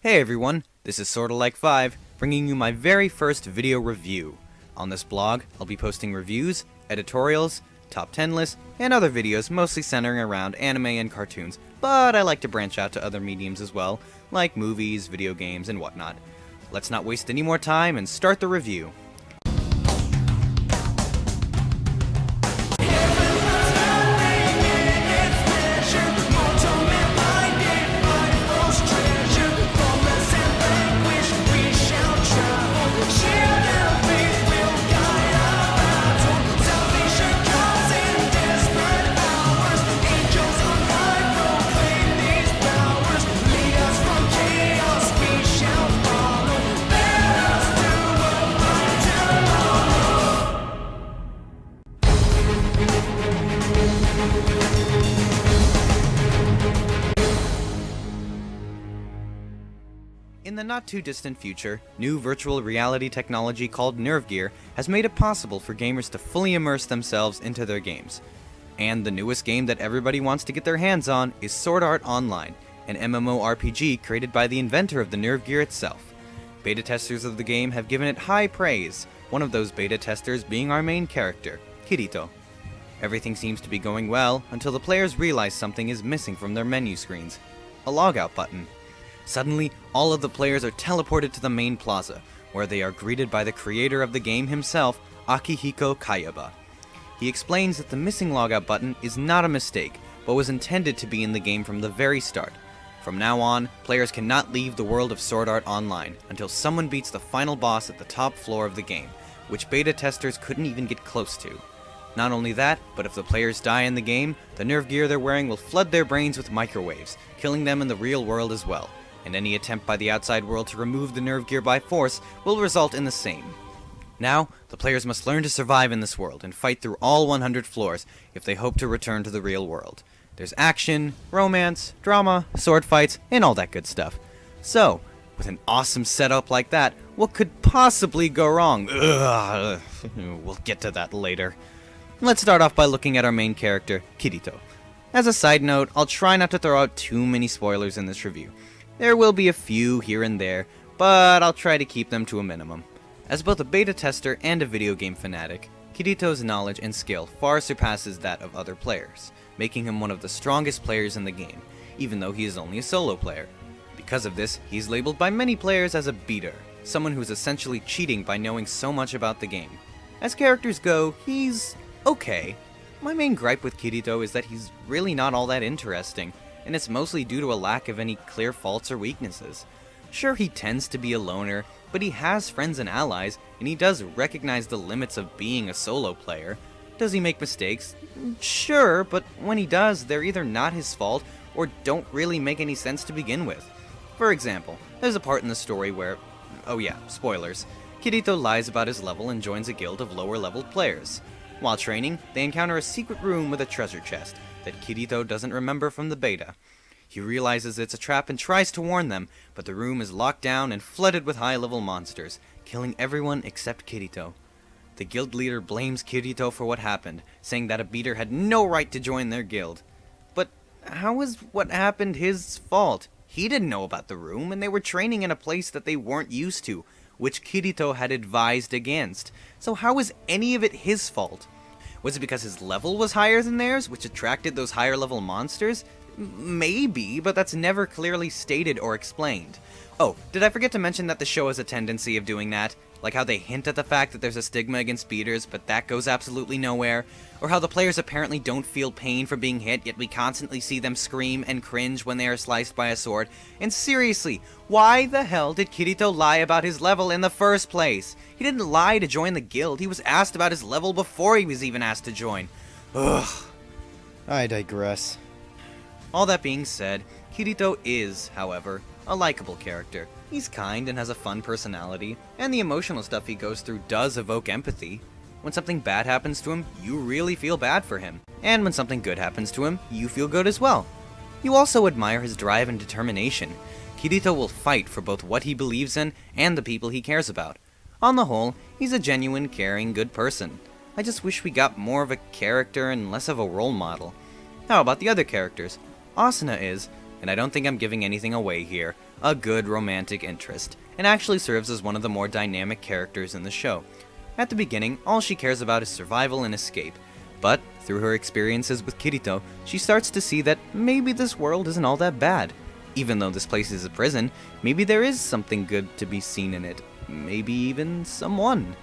Hey everyone, this is Sorta Like 5, bringing you my very first video review. On this blog, I'll be posting reviews, editorials, top 10 lists, and other videos mostly centering around anime and cartoons, but I like to branch out to other mediums as well, like movies, video games, and whatnot. Let's not waste any more time and start the review. In the not-too-distant future, new virtual reality technology called Nerve Gear has made it possible for gamers to fully immerse themselves into their games. And the newest game that everybody wants to get their hands on is Sword Art Online, an MMORPG created by the inventor of the Nerve Gear itself. Beta testers of the game have given it high praise, one of those beta testers being our main character, Kirito. Everything seems to be going well until the players realize something is missing from their menu screens: a logout button. Suddenly, all of the players are teleported to the main plaza, where they are greeted by the creator of the game himself, Akihiko Kayaba. He explains that the missing logout button is not a mistake, but was intended to be in the game from the very start. From now on, players cannot leave the world of Sword Art Online until someone beats the final boss at the top floor of the game, which beta testers couldn't even get close to. Not only that, but if the players die in the game, the nerve gear they're wearing will flood their brains with microwaves, killing them in the real world as well. And any attempt by the outside world to remove the nerve gear by force will result in the same. Now, the players must learn to survive in this world and fight through all 100 floors if they hope to return to the real world. There's action, romance, drama, sword fights, and all that good stuff. So, with an awesome setup like that, what could possibly go wrong? Ugh, we'll get to that later. Let's start off by looking at our main character, Kirito. As a side note, I'll try not to throw out too many spoilers in this review. There will be a few here and there, but I'll try to keep them to a minimum. As both a beta tester and a video game fanatic, Kirito's knowledge and skill far surpasses that of other players, making him one of the strongest players in the game, even though he is only a solo player. Because of this, he's labeled by many players as a beater, someone who's essentially cheating by knowing so much about the game. As characters go, he's okay. My main gripe with Kirito is that he's really not all that interesting, and it's mostly due to a lack of any clear faults or weaknesses. Sure, he tends to be a loner, but he has friends and allies, and he does recognize the limits of being a solo player. Does he make mistakes? Sure, but when he does, they're either not his fault, or don't really make any sense to begin with. For example, there's a part in the story where, oh yeah, spoilers, Kirito lies about his level and joins a guild of lower-leveled players. While training, they encounter a secret room with a treasure chest that Kirito doesn't remember from the beta. He realizes it's a trap and tries to warn them, but the room is locked down and flooded with high-level monsters, killing everyone except Kirito. The guild leader blames Kirito for what happened, saying that a beater had no right to join their guild. But how is what happened his fault? He didn't know about the room, and they were training in a place that they weren't used to, which Kirito had advised against. So how is any of it his fault? Was it because his level was higher than theirs, which attracted those higher level monsters? Maybe, but that's never clearly stated or explained. Oh, did I forget to mention that the show has a tendency of doing that? Like how they hint at the fact that there's a stigma against beaters, but that goes absolutely nowhere. Or how the players apparently don't feel pain for being hit, yet we constantly see them scream and cringe when they are sliced by a sword. And seriously, why the hell did Kirito lie about his level in the first place? He didn't lie to join the guild, he was asked about his level before he was even asked to join. Ugh. I digress. All that being said, Kirito is, however, a likable character. He's kind and has a fun personality, and the emotional stuff he goes through does evoke empathy. When something bad happens to him, you really feel bad for him. And when something good happens to him, you feel good as well. You also admire his drive and determination. Kirito will fight for both what he believes in and the people he cares about. On the whole, he's a genuine, caring, good person. I just wish we got more of a character and less of a role model. How about the other characters? Asuna is, and I don't think I'm giving anything away here, a good romantic interest, and actually serves as one of the more dynamic characters in the show. At the beginning, all she cares about is survival and escape, but through her experiences with Kirito, she starts to see that maybe this world isn't all that bad. Even though this place is a prison, maybe there is something good to be seen in it, maybe even someone.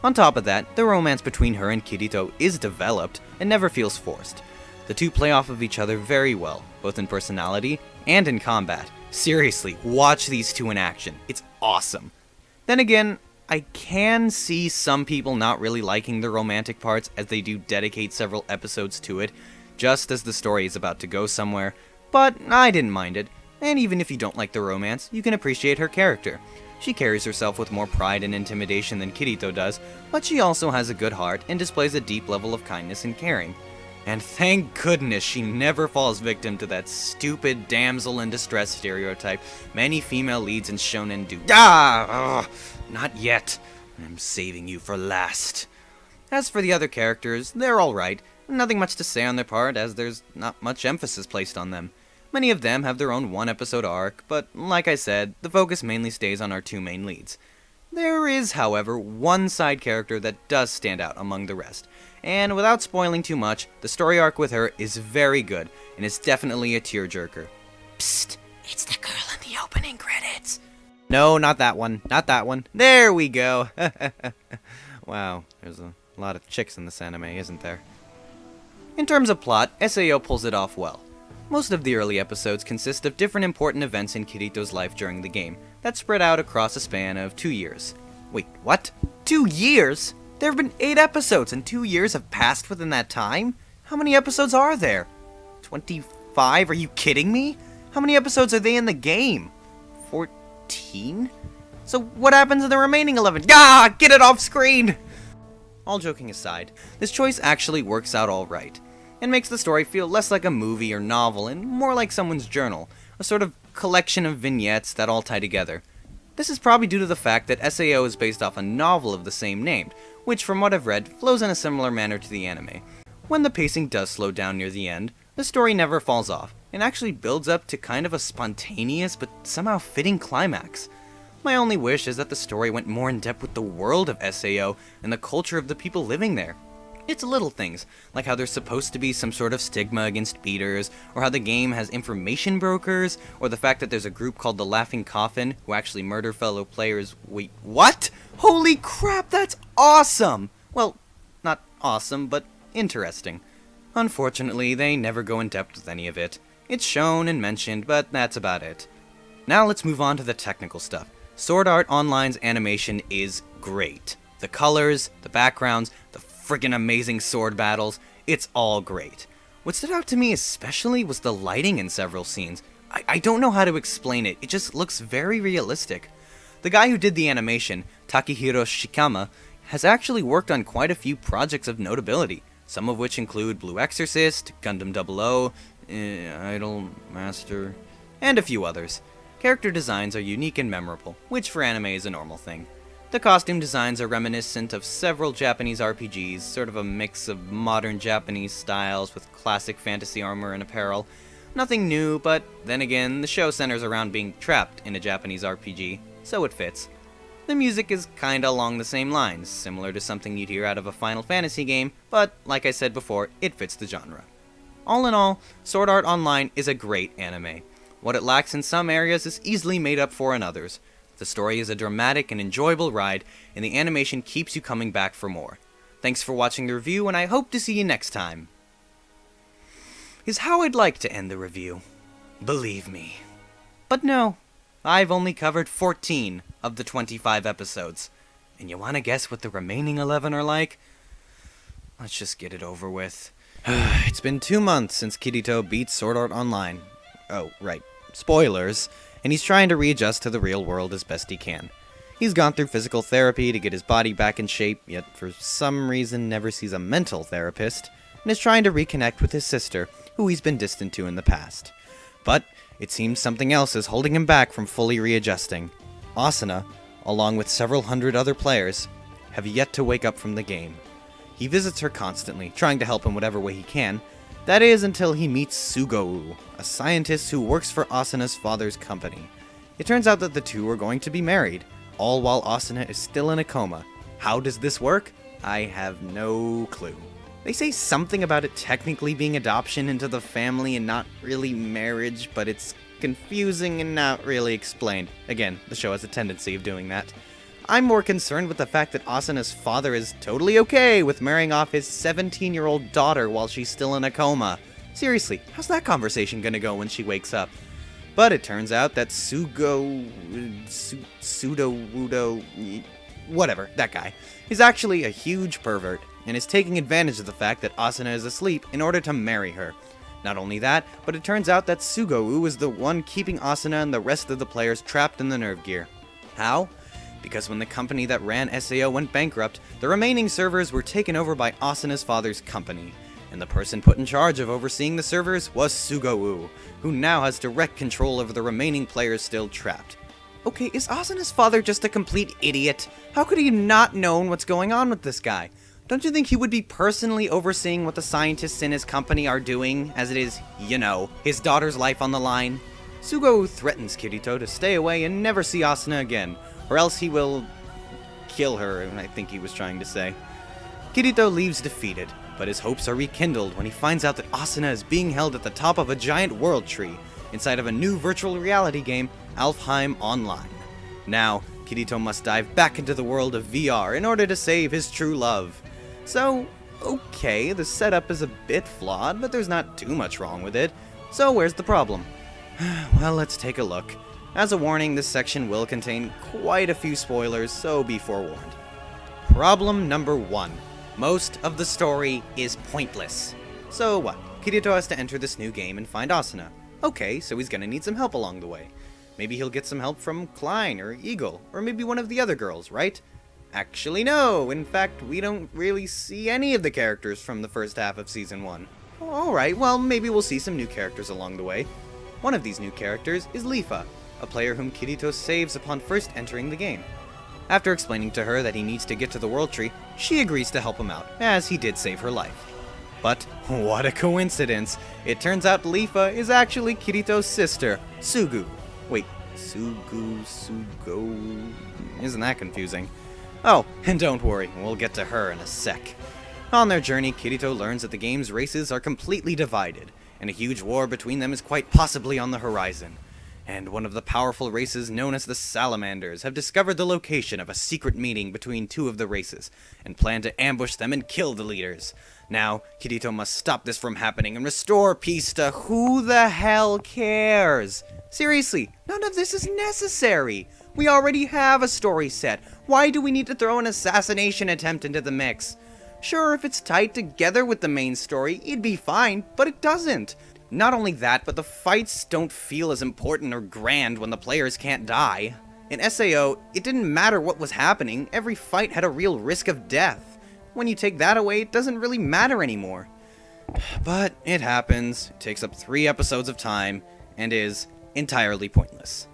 On top of that, the romance between her and Kirito is developed and never feels forced. The two play off of each other very well, both in personality and in combat. Seriously, watch these two in action. It's awesome. Then again, I can see some people not really liking the romantic parts as they do dedicate several episodes to it, just as the story is about to go somewhere, but I didn't mind it, and even if you don't like the romance, you can appreciate her character. She carries herself with more pride and intimidation than Kirito does, but she also has a good heart and displays a deep level of kindness and caring. And thank goodness she never falls victim to that stupid damsel in distress stereotype many female leads in shonen do. Not yet. I'm saving you for last. As for the other characters, they're alright. Nothing much to say on their part, as there's not much emphasis placed on them. Many of them have their own one-episode arc, but like I said, the focus mainly stays on our two main leads. There is, however, one side character that does stand out among the rest, and without spoiling too much, the story arc with her is very good, and it's definitely a tearjerker. Psst, it's the girl in the opening credits. No, not that one, not that one. There we go. Wow, there's a lot of chicks in this anime, isn't there? In terms of plot, SAO pulls it off well. Most of the early episodes consist of different important events in Kirito's life during the game, that spread out across a span of 2 years. Wait, what? 2 years? There have been 8 episodes, and 2 years have passed within that time? How many episodes are there? 25? Are you kidding me? How many episodes are they in the game? 14? So what happens in the remaining 11? Get it off screen! All joking aside, this choice actually works out alright, and makes the story feel less like a movie or novel and more like someone's journal, a sort of collection of vignettes that all tie together. This is probably due to the fact that SAO is based off a novel of the same name, which from what I've read, flows in a similar manner to the anime. When the pacing does slow down near the end, the story never falls off, and actually builds up to kind of a spontaneous but somehow fitting climax. My only wish is that the story went more in depth with the world of SAO and the culture of the people living there. It's little things, like how there's supposed to be some sort of stigma against beaters, or how the game has information brokers, or the fact that there's a group called the Laughing Coffin who actually murder fellow players. Wait, what? Holy crap, that's awesome! Well, not awesome, but interesting. Unfortunately, they never go in depth with any of it. It's shown and mentioned, but that's about it. Now let's move on to the technical stuff. Sword Art Online's animation is great. The colors, the backgrounds, the friggin' amazing sword battles, it's all great. What stood out to me especially was the lighting in several scenes. I don't know how to explain it, it just looks very realistic. The guy who did the animation, Takehiro Shikama, has actually worked on quite a few projects of notability, some of which include Blue Exorcist, Gundam 00, Idol Master, and a few others. Character designs are unique and memorable, which for anime is a normal thing. The costume designs are reminiscent of several Japanese RPGs, sort of a mix of modern Japanese styles with classic fantasy armor and apparel. Nothing new, but then again, the show centers around being trapped in a Japanese RPG, so it fits. The music is kinda along the same lines, similar to something you'd hear out of a Final Fantasy game, but like I said before, it fits the genre. All in all, Sword Art Online is a great anime. What it lacks in some areas is easily made up for in others. The story is a dramatic and enjoyable ride, and the animation keeps you coming back for more. Thanks for watching the review, and I hope to see you next time. Is how I'd like to end the review. Believe me. But no, I've only covered 14 of the 25 episodes. And you wanna guess what the remaining 11 are like? Let's just get it over with. It's been 2 months since Kirito beat Sword Art Online. Oh, right. Spoilers. And he's trying to readjust to the real world as best he can. He's gone through physical therapy to get his body back in shape, yet for some reason never sees a mental therapist, and is trying to reconnect with his sister, who he's been distant to in the past. But it seems something else is holding him back from fully readjusting. Asuna, along with several hundred other players, have yet to wake up from the game. He visits her constantly, trying to help in whatever way he can, That is until he meets Sugou, a scientist who works for Asuna's father's company. It turns out that the two are going to be married, all while Asuna is still in a coma. How does this work? I have no clue. They say something about it technically being adoption into the family and not really marriage, but it's confusing and not really explained. Again, the show has a tendency of doing that. I'm more concerned with the fact that Asuna's father is totally okay with marrying off his 17-year-old daughter while she's still in a coma. Seriously, how's that conversation gonna go when she wakes up? But it turns out that whatever, that guy, is actually a huge pervert, and is taking advantage of the fact that Asuna is asleep in order to marry her. Not only that, but it turns out that Sugou is the one keeping Asuna and the rest of the players trapped in the nerve gear. How? Because when the company that ran SAO went bankrupt, the remaining servers were taken over by Asuna's father's company, and the person put in charge of overseeing the servers was Sugou, who now has direct control over the remaining players still trapped. Okay, is Asuna's father just a complete idiot? How could he not known what's going on with this guy? Don't you think he would be personally overseeing what the scientists in his company are doing, as it is, you know, his daughter's life on the line? Sugou threatens Kirito to stay away and never see Asuna again, or else he will kill her, I think he was trying to say. Kirito leaves defeated, but his hopes are rekindled when he finds out that Asuna is being held at the top of a giant world tree, inside of a new virtual reality game, Alfheim Online. Now, Kirito must dive back into the world of VR in order to save his true love. So, okay, the setup is a bit flawed, but there's not too much wrong with it. So where's the problem? Well, let's take a look. As a warning, this section will contain quite a few spoilers, so be forewarned. Problem number 1. Most of the story is pointless. So what? Kirito has to enter this new game and find Asuna. Okay, so he's gonna need some help along the way. Maybe he'll get some help from Klein or Eagle, or maybe one of the other girls, right? Actually, no. In fact, we don't really see any of the characters from the first half of Season 1. Alright, well, maybe we'll see some new characters along the way. One of these new characters is Lifa, a player whom Kirito saves upon first entering the game. After explaining to her that he needs to get to the World Tree, she agrees to help him out, as he did save her life. But what a coincidence! It turns out Lifa is actually Kirito's sister, Sugu. Wait, Sugu... Isn't that confusing? Oh, and don't worry, we'll get to her in a sec. On their journey, Kirito learns that the game's races are completely divided, and a huge war between them is quite possibly on the horizon. And one of the powerful races known as the Salamanders have discovered the location of a secret meeting between two of the races, and plan to ambush them and kill the leaders. Now, Kirito must stop this from happening and restore peace to who the hell cares? Seriously, none of this is necessary. We already have a story set. Why do we need to throw an assassination attempt into the mix? Sure, if it's tied together with the main story, it'd be fine, but it doesn't. Not only that, but the fights don't feel as important or grand when the players can't die. In SAO, it didn't matter what was happening, every fight had a real risk of death. When you take that away, it doesn't really matter anymore. But it happens, it takes up 3 episodes of time, and is entirely pointless.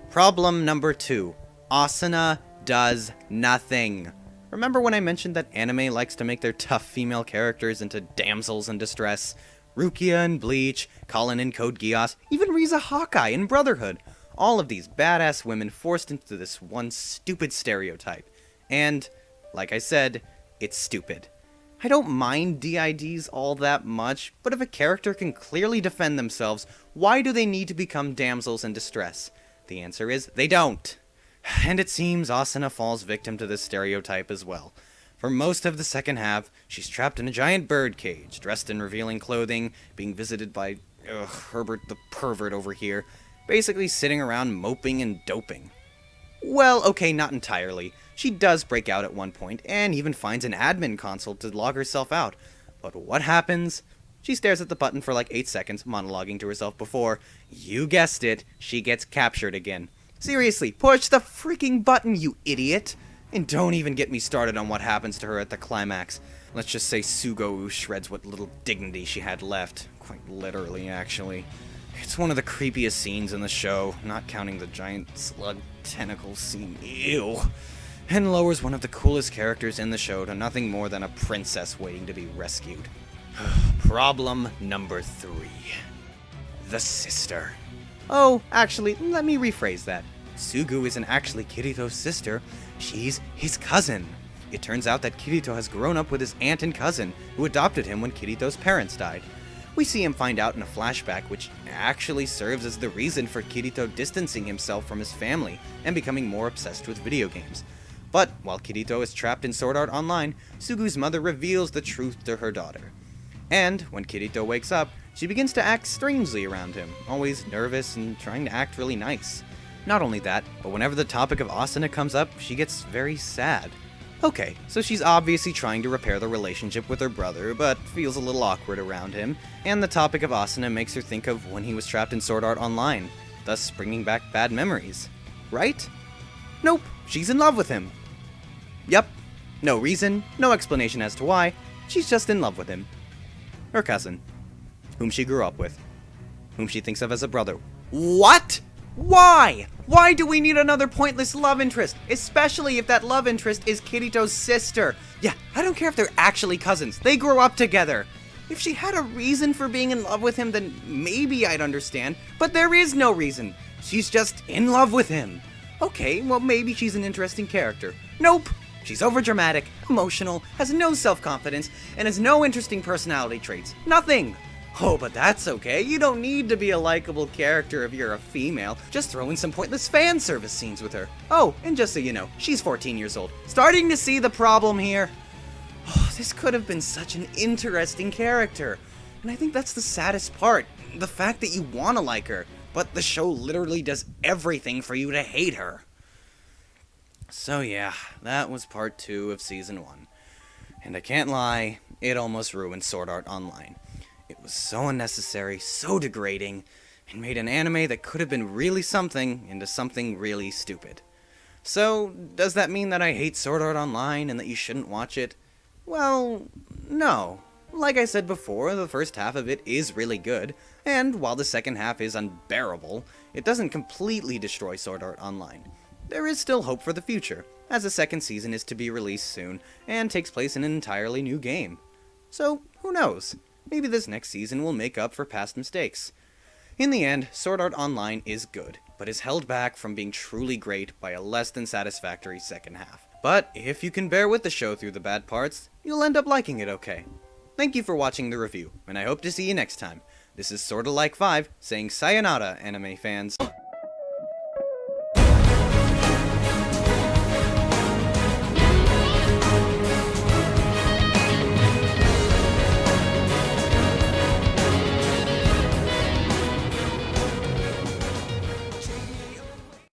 Problem number 2. Asuna does nothing. Remember when I mentioned that anime likes to make their tough female characters into damsels in distress? Rukia in Bleach, Colin in Code Geass, even Riza Hawkeye in Brotherhood. All of these badass women forced into this one stupid stereotype. And, like I said, it's stupid. I don't mind DIDs all that much, but if a character can clearly defend themselves, why do they need to become damsels in distress? The answer is, they don't. And it seems Asuna falls victim to this stereotype as well. For most of the second half, she's trapped in a giant bird cage, dressed in revealing clothing, being visited by Herbert the pervert over here, basically sitting around moping and doping. Well, okay, not entirely. She does break out at one point, and even finds an admin console to log herself out. But what happens? She stares at the button for like 8 seconds, monologuing to herself before, you guessed it, she gets captured again. Seriously, push the freaking button, you idiot! And don't even get me started on what happens to her at the climax. Let's just say Sugou shreds what little dignity she had left. Quite literally, actually. It's one of the creepiest scenes in the show, not counting the giant slug tentacle scene. Ew. And lowers one of the coolest characters in the show to nothing more than a princess waiting to be rescued. Problem number 3. The sister. Oh, actually, let me rephrase that. Sugu isn't actually Kirito's sister, she's his cousin. It turns out that Kirito has grown up with his aunt and cousin, who adopted him when Kirito's parents died. We see him find out in a flashback, which actually serves as the reason for Kirito distancing himself from his family and becoming more obsessed with video games. But while Kirito is trapped in Sword Art Online, Sugu's mother reveals the truth to her daughter. And when Kirito wakes up, she begins to act strangely around him, always nervous and trying to act really nice. Not only that, but whenever the topic of Asuna comes up, she gets very sad. Okay, so she's obviously trying to repair the relationship with her brother, but feels a little awkward around him, and the topic of Asuna makes her think of when he was trapped in Sword Art Online, thus bringing back bad memories. Right? Nope, she's in love with him. Yep, no reason, no explanation as to why, she's just in love with him. Her cousin, whom she grew up with, whom she thinks of as a brother. What? Why? Why do we need another pointless love interest? Especially if that love interest is Kirito's sister. Yeah, I don't care if they're actually cousins. They grew up together. If she had a reason for being in love with him, then maybe I'd understand. But there is no reason. She's just in love with him. Okay, well maybe she's an interesting character. Nope. She's overdramatic, emotional, has no self-confidence, and has no interesting personality traits. Nothing. Oh, but that's okay. You don't need to be a likable character if you're a female. Just throw in some pointless fan service scenes with her. Oh, and just so you know, she's 14 years old. Starting to see the problem here. Oh, this could have been such an interesting character. And I think that's the saddest part. The fact that you want to like her, but the show literally does everything for you to hate her. So yeah, that was part 2 of Season 1. And I can't lie, it almost ruined Sword Art Online. It was so unnecessary, so degrading, and made an anime that could have been really something into something really stupid. So, does that mean that I hate Sword Art Online and that you shouldn't watch it? Well, no. Like I said before, the first half of it is really good, and while the second half is unbearable, it doesn't completely destroy Sword Art Online. There is still hope for the future, as the second season is to be released soon, and takes place in an entirely new game. So, who knows? Maybe this next season will make up for past mistakes. In the end, Sword Art Online is good, but is held back from being truly great by a less than satisfactory second half. But if you can bear with the show through the bad parts, you'll end up liking it okay. Thank you for watching the review, and I hope to see you next time. This is Sorta Like 5, saying sayonara, anime fans.